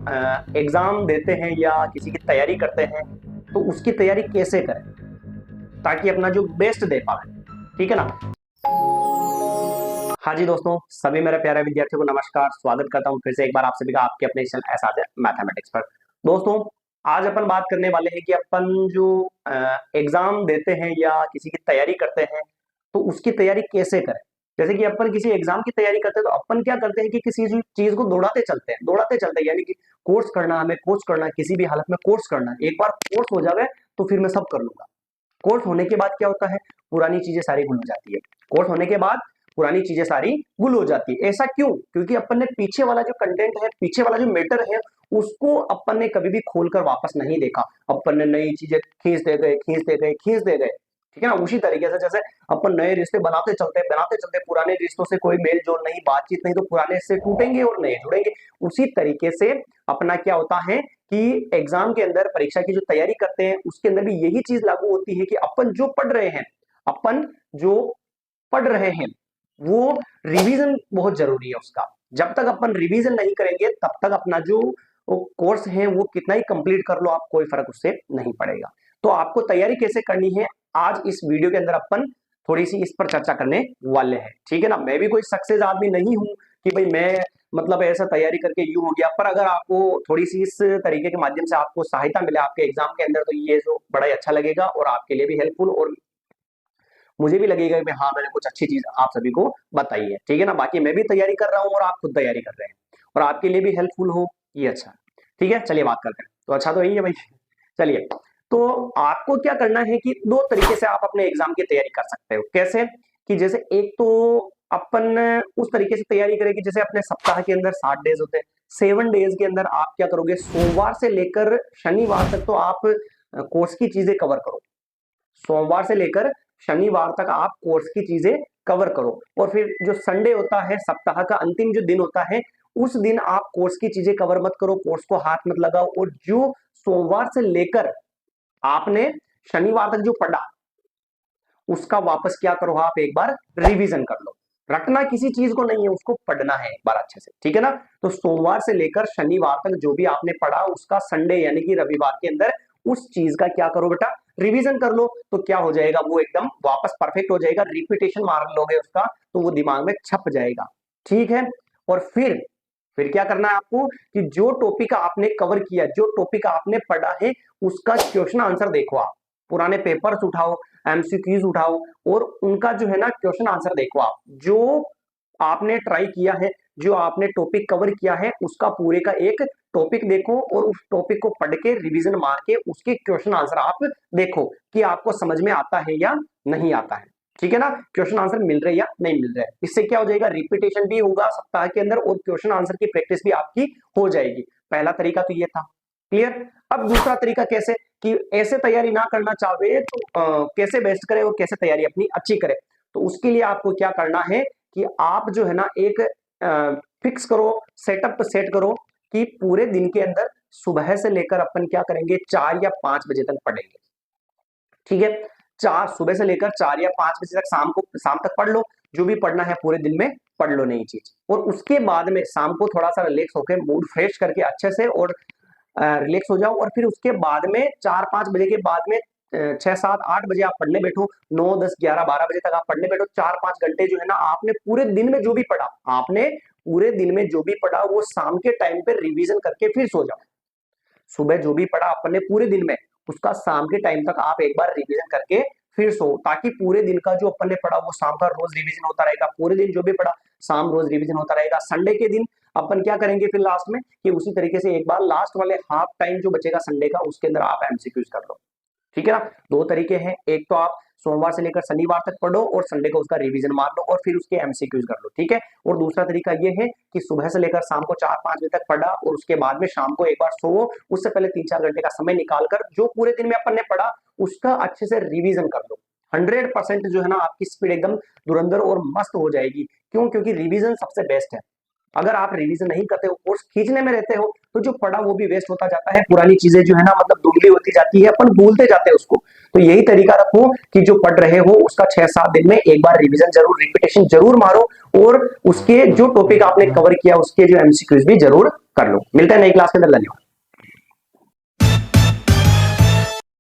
Exam देते हैं या किसी की तैयारी करते हैं तो उसकी तैयारी कैसे करें ताकि अपना जो बेस्ट दे पाए। ठीक है ना। हाँ जी दोस्तों, सभी मेरे प्यारे विद्यार्थियों को नमस्कार। स्वागत करता हूँ फिर से एक बार आप सभी का आपके अपने चैनल एसाते मैथमेटिक्स पर। दोस्तों, आज अपन बात करने वाले हैं कि अपन जो एग्जाम देते हैं या किसी की तैयारी करते हैं तो उसकी तैयारी कैसे करें। जैसे कि अपन किसी एग्जाम की तैयारी करते हैं तो अपन क्या करते हैं कि किसी चीज को दौड़ाते चलते हैं, यानी कि कोर्स करना, हमें कोर्स करना, किसी भी हालत में कोर्स करना। एक बार कोर्स हो जावे तो फिर मैं सब कर लूंगा। कोर्स होने के बाद क्या होता है, पुरानी चीजें सारी भूल हो जाती है। कोर्स होने के बाद पुरानी चीजें सारी गुल हो जाती है। ऐसा क्यों? क्योंकि अपन ने पीछे वाला जो कंटेंट है, पीछे वाला जो मैटर है, उसको अपन ने कभी भी खोलकर वापस नहीं देखा। अपन ने नई चीजें खींचते गए। ठीक है ना। उसी तरीके से जैसे अपन नए रिश्ते बनाते चलते पुराने रिश्तों से कोई मेल जोल नहीं, बातचीत नहीं, तो पुराने रिश्ते टूटेंगे और नए जुड़ेंगे। उसी तरीके से अपना क्या होता है कि एग्जाम के अंदर, परीक्षा की जो तैयारी करते हैं उसके अंदर भी यही चीज लागू होती है कि अपन जो पढ़ रहे हैं वो रिवीजन बहुत जरूरी है उसका। जब तक अपन रिवीजन नहीं करेंगे तब तक अपना जो कोर्स है वो कितना ही कंप्लीट कर लो आप, कोई फर्क उससे नहीं पड़ेगा। तो आपको तैयारी कैसे करनी है, आज इस वीडियो के अंदर अपन थोड़ी सी इस पर चर्चा करने वाले हैं। ठीक है ना। मैं भी कोई सक्सेस आदमी नहीं हूं कि भाई मैं मतलब ऐसा तैयारी करके यूं हो गया, पर अगर आपको थोड़ी सी इस तरीके के माध्यम से आपको सहायता मिले आपके एग्जाम के अंदर तो ये जो बड़ा ही अच्छा लगेगा और आपके लिए भी हेल्पफुल, और मुझे भी लगेगा कि हाँ मैंने कुछ अच्छी चीज आप सभी को बताई है। ठीक है ना। बाकी मैं भी तैयारी कर रहा हूँ और आप खुद तैयारी कर रहे हैं और आपके लिए भी हेल्पफुल हो, ये अच्छा है। ठीक है, चलिए बात करते हैं। तो अच्छा तो यही है भाई। चलिए, तो आपको क्या करना है कि दो तरीके से आप अपने एग्जाम की तैयारी कर सकते हो। कैसे? कि जैसे एक तो अपन उस तरीके से तैयारी करें कि जैसे अपने सप्ताह के अंदर 7 डेज होते हैं, 7 डेज के अंदर आप क्या करोगे, सोमवार से लेकर शनिवार तक तो आप कोर्स की चीजें कवर करो। सोमवार से लेकर शनिवार तक आप कोर्स की चीजें कवर करो और फिर जो संडे होता है, सप्ताह का अंतिम जो दिन होता है, उस दिन आप कोर्स की चीजें कवर मत करो, कोर्स को हाथ मत लगाओ, और जो सोमवार से लेकर आपने शनिवार तक जो पढ़ा उसका वापस क्या करो, आप एक बार रिवीजन कर लो। रटना किसी चीज को नहीं है, उसको पढ़ना है एक बार अच्छे से। ठीक है ना। तो सोमवार से लेकर शनिवार तक जो भी आपने पढ़ा उसका संडे यानी कि रविवार के अंदर उस चीज का क्या करो बेटा, रिवीजन कर लो। तो क्या हो जाएगा, वो एकदम वापस परफेक्ट हो जाएगा। रिपीटेशन मार लोगे उसका तो वो दिमाग में छप जाएगा। ठीक है। और फिर क्या करना है आपको कि जो टॉपिक आपने कवर किया, जो टॉपिक आपने पढ़ा है, उसका क्वेश्चन आंसर देखो। आप पुराने पेपर्स उठाओ, एमसीक्यूज उठाओ और उनका जो है ना क्वेश्चन आंसर देखो। आप जो आपने ट्राई किया है, जो आपने टॉपिक कवर किया है, उसका पूरे का एक टॉपिक देखो और उस टॉपिक को पढ़ के रिवीजन मार के उसके क्वेश्चन आंसर आप देखो कि आपको समझ में आता है या नहीं आता है। ठीक है ना। क्वेश्चन आंसर मिल रहे या नहीं मिल रहे। इससे क्या हो जाएगा, रिपीटेशन भी होगा सप्ताह के अंदर और क्वेश्चन आंसर की प्रैक्टिस भी आपकी हो जाएगी। पहला तरीका तो ये था। क्लियर। अब दूसरा तरीका कैसे, कि ऐसे तैयारी ना करना चाहे तो कैसे बेस्ट करे और कैसे तैयारी अपनी अच्छी करे। तो उसके लिए आपको क्या करना है कि आप जो है ना एक फिक्स करो, सेटअप सेट करो कि पूरे दिन के अंदर सुबह से लेकर अपन क्या करेंगे, 4 या 5 बजे तक पढ़ेंगे। ठीक है। चार सुबह से लेकर 4 या 5 बजे तक, शाम तक पढ़ लो। जो भी पढ़ना है पूरे दिन में पढ़ लो नई चीज, और उसके बाद में शाम को थोड़ा सा रिलैक्स होकर मूड फ्रेश करके अच्छे से और रिलैक्स हो जाओ। और फिर उसके बाद में 4-5 बजे के बाद में 6-7-8 बजे आप पढ़ने बैठो। 9-10-11-12 बजे तक आप पढ़ने बैठो। 4-5 घंटे जो है ना आपने पूरे दिन में जो भी पढ़ा, वो शाम के टाइम पे रिवीजन करके फिर सो जाओ। सुबह जो भी पढ़ा अपन ने पूरे दिन में, उसका शाम के टाइम तक आप एक बार रिवीजन करके फिर सो, ताकि पूरे दिन का जो अपन ने पढ़ा वो शाम का रोज रिवीजन होता रहेगा। पूरे दिन जो भी पढ़ा शाम रोज रिवीजन होता रहेगा। संडे के दिन अपन क्या करेंगे फिर लास्ट में, कि उसी तरीके से एक बार लास्ट वाले हाफ टाइम जो बचेगा संडे का, उसके अंदर आप एमसीक्यूज कर लो। ठीक है ना। दो तरीके हैं, एक तो आप सोमवार से लेकर शनिवार तक पढ़ो और संडे को उसका रिवीजन मार लो और फिर उसके एमसीक्यूज कर लो। ठीक है। और दूसरा तरीका ये है कि सुबह से लेकर शाम को 4-5 बजे तक पढ़ा और उसके बाद में शाम को एक बार सो, उससे पहले 3-4 घंटे का समय निकालकर जो पूरे दिन में अपन ने पढ़ा उसका अच्छे से रिवीजन कर लो। 100% जो है ना आपकी स्पीड एकदम धुरंधर और मस्त हो जाएगी। क्यों? क्योंकि रिवीजन सबसे बेस्ट है। अगर आप रिवीजन नहीं करते हो, कोर्स खींचने में रहते हो, तो जो पढ़ा वो भी वेस्ट होता जाता है, पुरानी चीजें जो है ना मतलब धुंधली होती जाती है, अपन भूलते जाते हैं उसको। तो यही तरीका रखो कि जो पढ़ रहे हो उसका 6-7 दिन में एक बार रिवीजन जरूर, रिपीटेशन जरूर मारो, और उसके जो टॉपिक आपने कवर किया उसके जो एमसीक्यूज भी जरूर कर लो। मिलते हैं नई क्लास के अंदर, धन्यवाद।